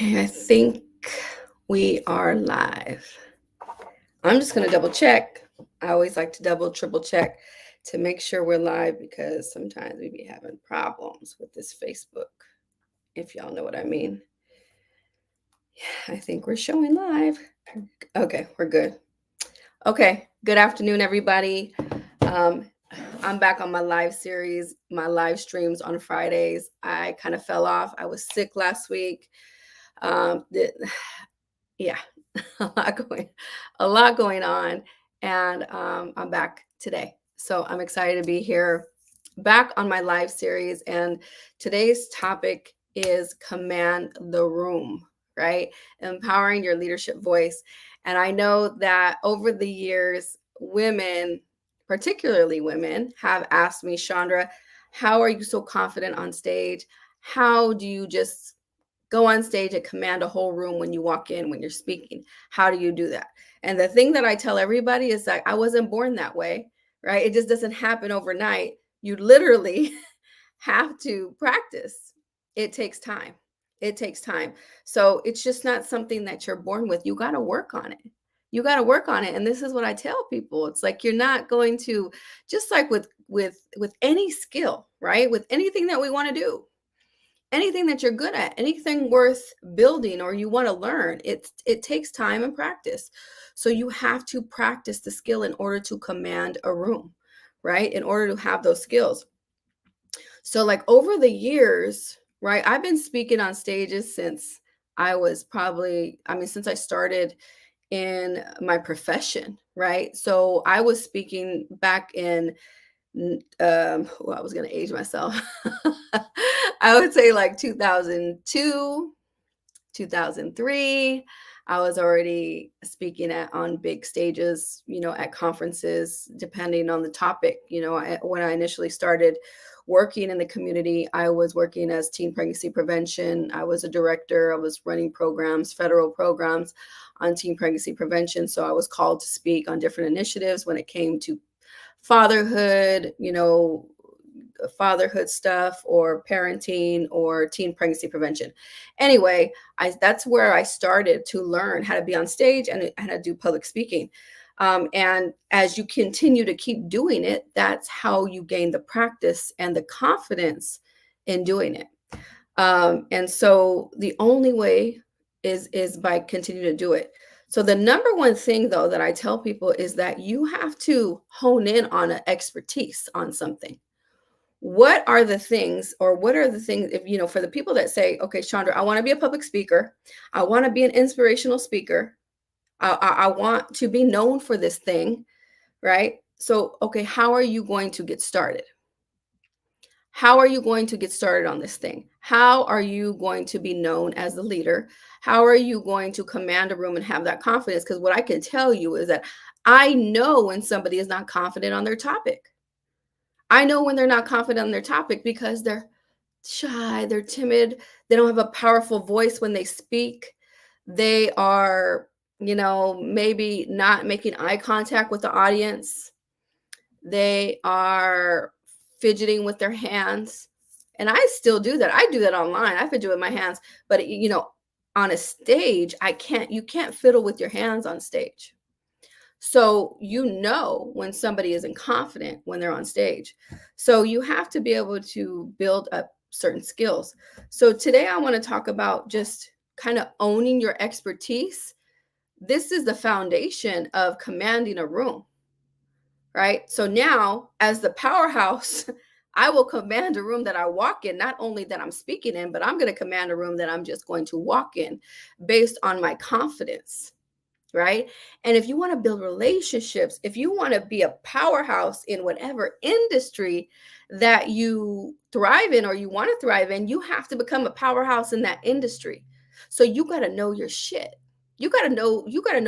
Okay, I think we are live. I'm just going to double check. I always like to double, triple check to make sure we're live because sometimes we be having problems with this Facebook, if y'all know what I mean. Yeah, I think we're showing live. Okay, we're good. Okay, good afternoon, everybody. Um, I'm back on my live series, my live streams on Fridays. I kind of fell off. I was sick last week. Um, the, yeah, a lot going on, and I'm back today. So I'm excited to be here, back on my live series. And today's topic is command the room, right? Empowering your leadership voice. And I know that over the years, women, particularly women, have asked me, Chandra, how are you so confident on stage? How do you just go on stage and command a whole room when you walk in, when you're speaking? How do you do that? And the thing that I tell everybody is that I wasn't born that way, right? It just doesn't happen overnight. You literally have to practice. It takes time. It takes time. So it's just not something that you're born with. You got to work on it. You got to work on it. And this is what I tell people. It's like you're not going to, just like with any skill, right? With anything that we want to do, anything that you're good at, anything worth building or you want to learn, it takes time and practice. So you have to practice the skill in order to command a room, right? In order to have those skills. So like over the years, right? I've been speaking on stages since I was probably, since I started in my profession, right? So I was speaking back in I was going to age myself. I would say like 2002, 2003. I was already speaking on big stages, at conferences, depending on the topic. When I initially started working in the community, I was working as teen pregnancy prevention. I was a director. I was running programs, federal programs on teen pregnancy prevention. So I was called to speak on different initiatives when it came to fatherhood, fatherhood stuff or parenting or teen pregnancy prevention. Anyway, that's where I started to learn how to be on stage and how to do public speaking. And as you continue to keep doing it, that's how you gain the practice and the confidence in doing it. And so the only way is by continuing to do it. So the number one thing though that I tell people is that you have to hone in on an expertise on something. What are the things, or what are the things, if for the people that say, okay, Chandra, I want to be a public speaker, I want to be an inspirational speaker, I want to be known for this thing, right? So, okay, how are you going to get started? How are you going to get started on this thing? How are you going to be known as the leader? How are you going to command a room and have that confidence? Because what I can tell you is that I know when somebody is not confident on their topic. I know when they're not confident on their topic because they're shy, they're timid, they don't have a powerful voice when they speak. They are, maybe not making eye contact with the audience. They are fidgeting with their hands. And I still do that. I do that online. I fidget with my hands, but on a stage, you can't fiddle with your hands on stage. So when somebody isn't confident when they're on stage. So you have to be able to build up certain skills. So today I want to talk about just kind of owning your expertise. This is the foundation of commanding a room, right? So now, as the powerhouse, I will command a room that I walk in, not only that I'm speaking in, but I'm going to command a room that I'm just going to walk in based on my confidence, right? And if you want to build relationships, if you want to be a powerhouse in whatever industry that you thrive in or you want to thrive in, you have to become a powerhouse in that industry. So you got to know your shit. You got to know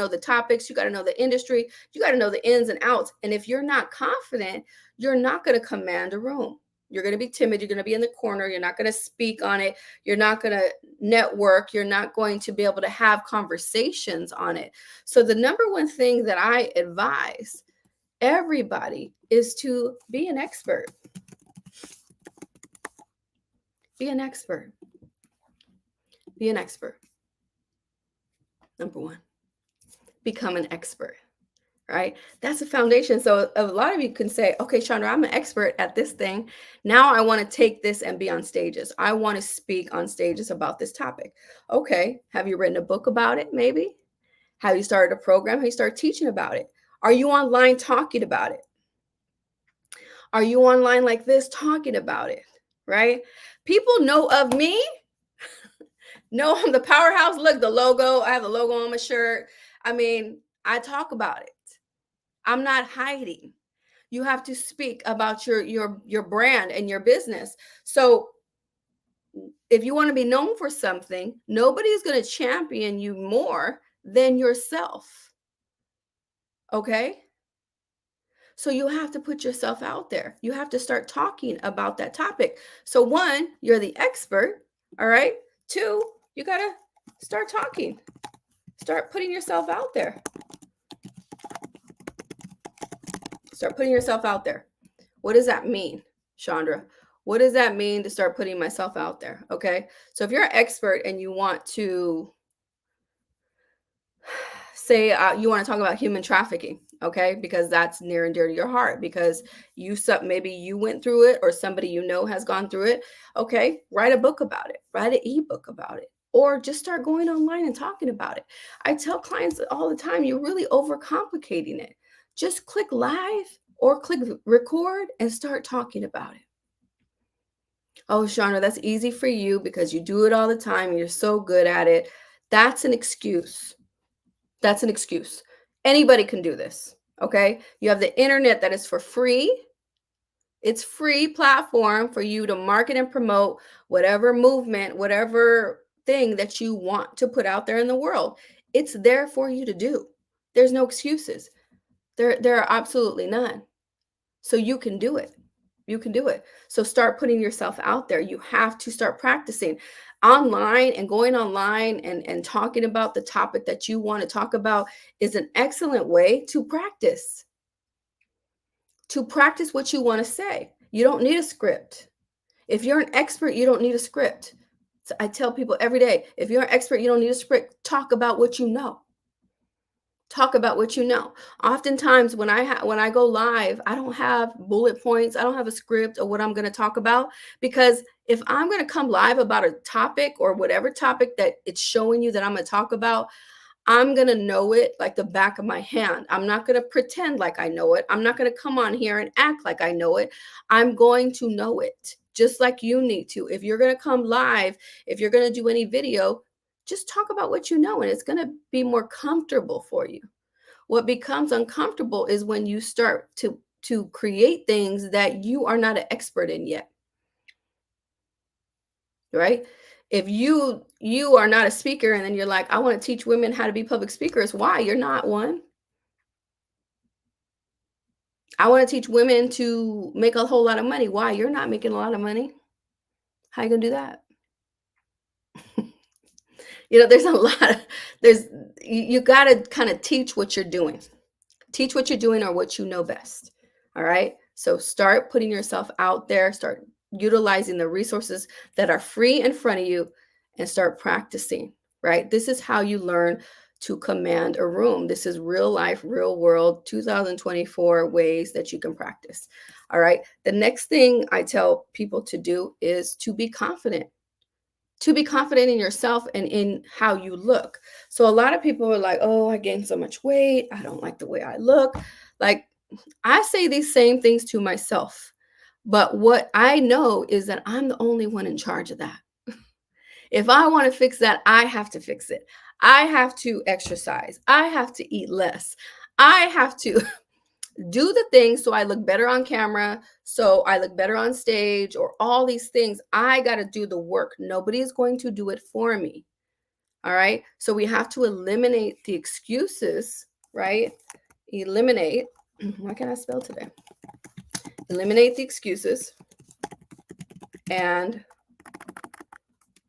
the topics, you got to know the industry, you got to know the ins and outs. And if you're not confident, you're not going to command a room. You're going to be timid, you're going to be in the corner, you're not going to speak on it, you're not going to network, you're not going to be able to have conversations on it. So the number one thing that I advise everybody is to be an expert. Be an expert. Be an expert. Number one, become an expert, right? That's a foundation. So a lot of you can say, okay, Chandra, I'm an expert at this thing. Now I want to take this and be on stages. I want to speak on stages about this topic. Okay. Have you written a book about it? Maybe. Have you started a program? Have you started teaching about it? Are you online talking about it? Are you online like this talking about it? Right? People know of me. Know I'm the powerhouse. Look, the logo. I have the logo on my shirt. I mean, I talk about it. I'm not hiding. You have to speak about your brand and your business. So if you want to be known for something, nobody is going to champion you more than yourself. Okay? So you have to put yourself out there. You have to start talking about that topic. So one, you're the expert, all right? Two, you got to start talking. Start putting yourself out there. Start putting yourself out there. What does that mean, Chandra? What does that mean to start putting myself out there? Okay. So if you're an expert and you want to say you want to talk about human trafficking, okay, because that's near and dear to your heart, because maybe you went through it or somebody you know has gone through it. Okay, write a book about it, write an ebook about it, or just start going online and talking about it. I tell clients all the time, you're really overcomplicating it. Just click live or click record and start talking about it. Oh, Shauna, that's easy for you because you do it all the time and you're so good at it. That's an excuse. That's an excuse. Anybody can do this. Okay. You have the internet that is for free. It's free platform for you to market and promote whatever movement, whatever thing that you want to put out there in the world. It's there for you to do. There's no excuses. There are absolutely none. So you can do it. You can do it. So start putting yourself out there. You have to start practicing online, and going online and talking about the topic that you want to talk about is an excellent way to practice. To practice what you want to say. You don't need a script. If you're an expert, you don't need a script. So I tell people every day, if you're an expert, you don't need a script. Talk about what you know. Talk about what you know. Oftentimes when I go live, I don't have bullet points. I don't have a script or what I'm going to talk about, because if I'm going to come live about a topic or whatever topic that it's showing you that I'm going to talk about, I'm going to know it like the back of my hand. I'm not going to pretend like I know it. I'm not going to come on here and act like I know it. I'm going to know it just like you need to. If you're going to come live, if you're going to do any video, just talk about what you know, and it's going to be more comfortable for you. What becomes uncomfortable is when you start to create things that you are not an expert in yet. Right? If you are not a speaker and then you're like, I want to teach women how to be public speakers. Why? You're not one. I want to teach women to make a whole lot of money. Why? You're not making a lot of money. How you gonna do that? There's a lot of there's you got to kind of teach what you're doing. Teach what you're doing or what you know best. All right. So start putting yourself out there, start utilizing the resources that are free in front of you, and start practicing. Right. This is how you learn to command a room. This is real life, real world, 2024 ways that you can practice. All right. The next thing I tell people to do is to be confident. To be confident in yourself and in how you look. So a lot of people are like, oh, I gained so much weight. I don't like the way I look. Like, I say these same things to myself. But what I know is that I'm the only one in charge of that. If I want to fix that, I have to fix it. I have to exercise. I have to eat less. I have to do the things so I look better on camera, so I look better on stage, or all these things. I got to do the work. Nobody is going to do it for me. All right. So we have to eliminate the excuses, right? Eliminate. Why can't I spell today? Eliminate the excuses and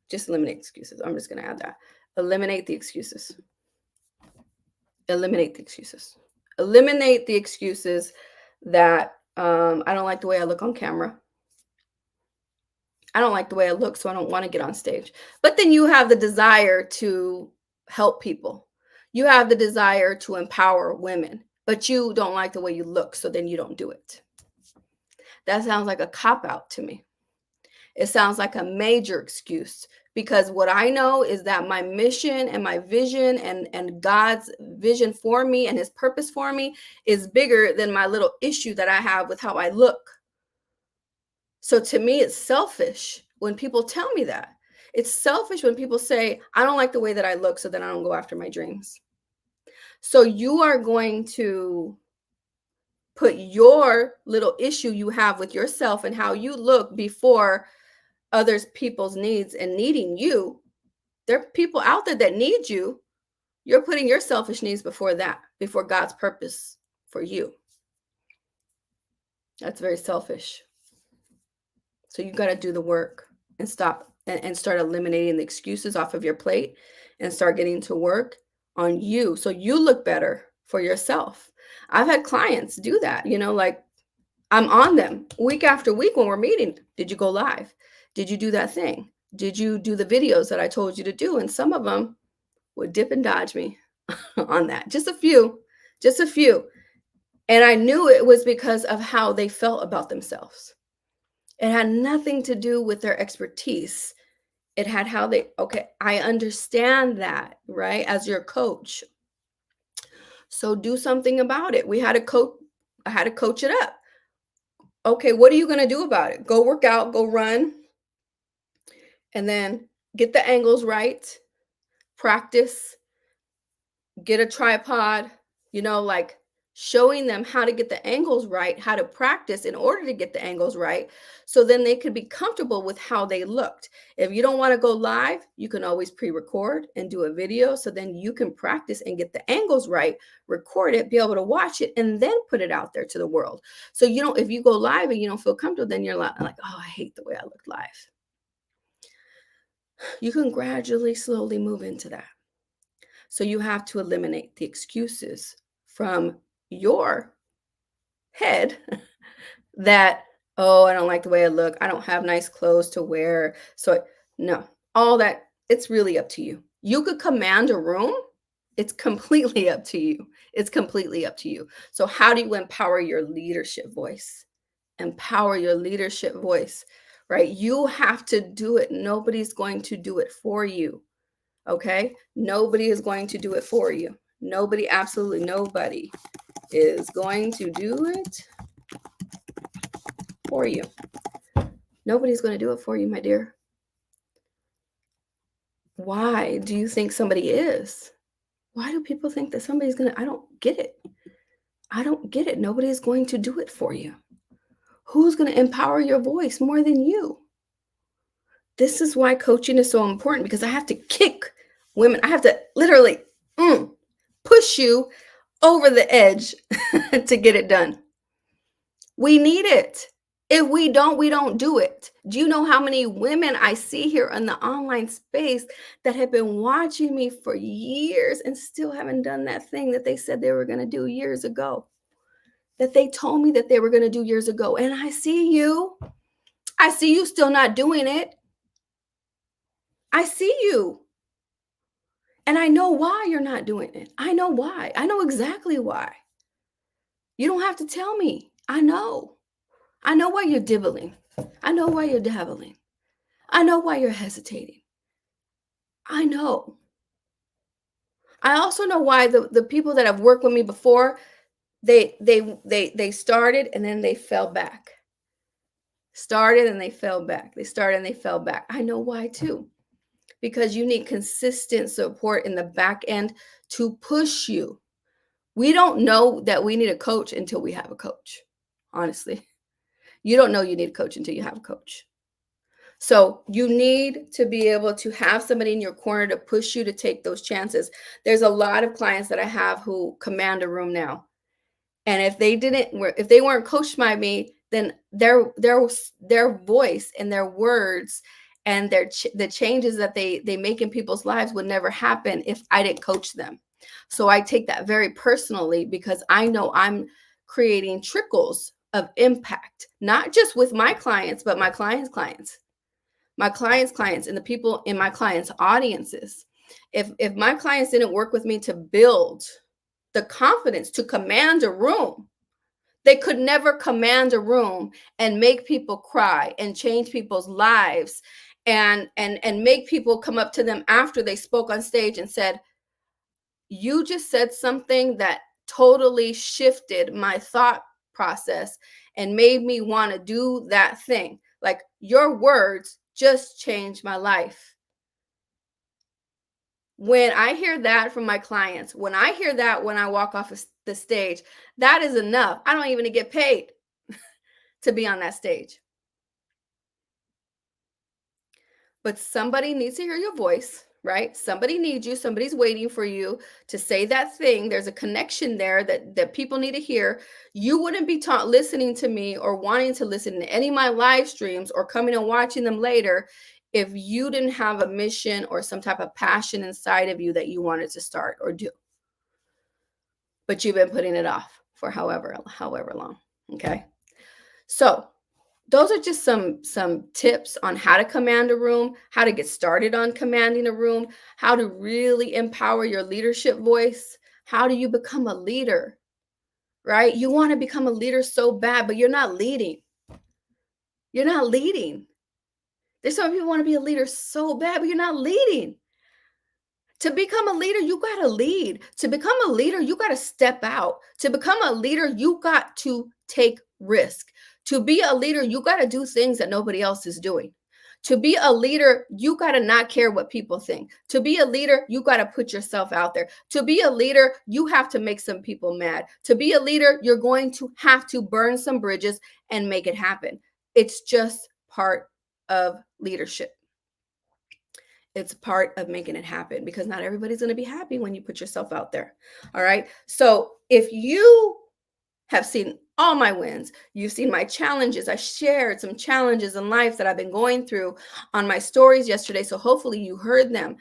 just eliminate excuses. I'm just going to add that. Eliminate the excuses. Eliminate the excuses. Eliminate the excuses that I don't like the way I look on camera. I don't like the way I look, so I don't want to get on stage. But then you have the desire to help people. You have the desire to empower women, but you don't like the way you look, so then you don't do it. That sounds like a cop out to me. It sounds like a major excuse, because what I know is that my mission and my vision and God's vision for me and his purpose for me is bigger than my little issue that I have with how I look. So to me, it's selfish when people tell me that. It's selfish when people say, I don't like the way that I look, so then I don't go after my dreams. So you are going to put your little issue you have with yourself and how you look before others people's needs and needing you. There are people out there that need you. You're putting your selfish needs before that, before God's purpose for you. That's very selfish. So you got to do the work and stop and start eliminating the excuses off of your plate and start getting to work on you so you look better for yourself. I've had clients do that, like I'm on them week after week when we're meeting. Did you go live? Did you do that thing? Did you do the videos that I told you to do? And some of them would dip and dodge me on that. Just a few. And I knew it was because of how they felt about themselves. It had nothing to do with their expertise. It had how okay, I understand that, right? As your coach. So do something about it. I had to coach it up. Okay, what are you going to do about it? Go work out, go run, and then get the angles right, practice, get a tripod, like showing them how to get the angles right, how to practice in order to get the angles right. So then they could be comfortable with how they looked. If you don't want to go live, you can always pre-record and do a video. So then you can practice and get the angles right, record it, be able to watch it, and then put it out there to the world. So if you go live and you don't feel comfortable, then you're like, oh, I hate the way I look live. You can gradually, slowly move into that. So you have to eliminate the excuses from your head that, oh, I don't like the way I look. I don't have nice clothes to wear. So no, all that, it's really up to you. You could command a room. It's completely up to you. It's completely up to you. So how do you empower your leadership voice? Empower your leadership voice, right? You have to do it. Nobody's going to do it for you. Okay? Nobody is going to do it for you. Nobody, absolutely nobody is going to do it for you. Nobody's going to do it for you, my dear. Why do you think somebody is? Why do people think that somebody's going to? I don't get it. I don't get it. Nobody is going to do it for you. Who's going to empower your voice more than you? This is why coaching is so important, because I have to kick women. I have to literally push you over the edge to get it done. We need it. If we don't do it. Do you know how many women I see here in the online space that have been watching me for years and still haven't done that thing that they said they were going to do years ago, that they told me that they were going to do years ago? And I see you still not doing it. I see you. And I know why you're not doing it. I know why. I know exactly why. You don't have to tell me. I know. I know why you're dibbling. I know why you're dabbling. I know why you're hesitating. I know. I also know why the people that have worked with me before, they started and then they fell back. Started and they fell back. They started and they fell back. I know why too. Because you need consistent support in the back end to push you. We don't know that we need a coach until we have a coach. Honestly, you don't know you need a coach until you have a coach. So you need to be able to have somebody in your corner to push you to take those chances. There's a lot of clients that I have who command a room now. And if they weren't coached by me, then their voice and their words and the changes that they make in people's lives would never happen if I didn't coach them. So I take that very personally, because I know I'm creating trickles of impact, not just with my clients, but my clients' clients, and the people in my clients' audiences. If my clients didn't work with me to build the confidence to command a room, they could never command a room and make people cry and change people's lives and make people come up to them after they spoke on stage and said, you just said something that totally shifted my thought process and made me want to do that thing. Like, your words just changed my life. When I hear that from my clients, when I hear that when I walk off of the stage, that is enough. I don't even get paid to be on that stage. But somebody needs to hear your voice, right? Somebody needs you. Somebody's waiting for you to say that thing. There's a connection there that people need to hear. You wouldn't be taught listening to me or wanting to listen to any of my live streams or coming and watching them later if you didn't have a mission or some type of passion inside of you that you wanted to start or do. But you've been putting it off for however long. Okay. So those are just some tips on how to command a room, how to get started on commanding a room, how to really empower your leadership voice. How do you become a leader? Right? You want to become a leader so bad, but you're not leading. You're not leading. There's some people who want to be a leader so bad, but you're not leading. To become a leader, you got to lead. To become a leader, you got to step out. To become a leader, you got to take risk. To be a leader, you got to do things that nobody else is doing. To be a leader, you got to not care what people think. To be a leader, you got to put yourself out there. To be a leader, you have to make some people mad. To be a leader, you're going to have to burn some bridges and make it happen. It's just part of leadership. It's part of making it happen because not everybody's going to be happy when you put yourself out there. All right. So if you have seen all my wins, you've seen my challenges. I shared some challenges in life that I've been going through on my stories yesterday. So hopefully you heard them.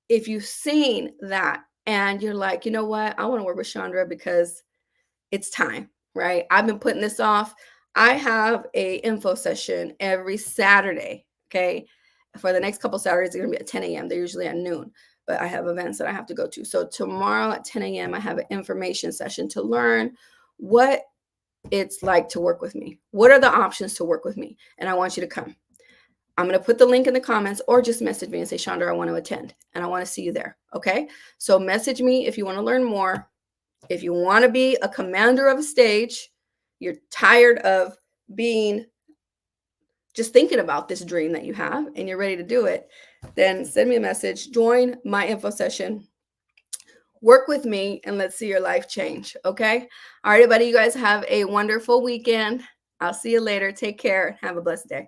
If you've seen that and you're like, you know what, I want to work with Chandra because it's time, right? I've been putting this off. I have a info session every Saturday. Okay. For the next couple Saturdays, they're going to be at 10 a.m. They're usually at noon, but I have events that I have to go to. So tomorrow at 10 a.m., I have an information session to learn what it's like to work with me. What are the options to work with me? And I want you to come. I'm going to put the link in the comments or just message me and say, Chandra, I want to attend and I want to see you there. Okay. So message me if you want to learn more. If you want to be a commander of a stage, you're tired of being just thinking about this dream that you have and you're ready to do it, then send me a message, join my info session, work with me, and let's see your life change. Okay. All right, everybody, you guys have a wonderful weekend. I'll see you later. Take care. Have a blessed day.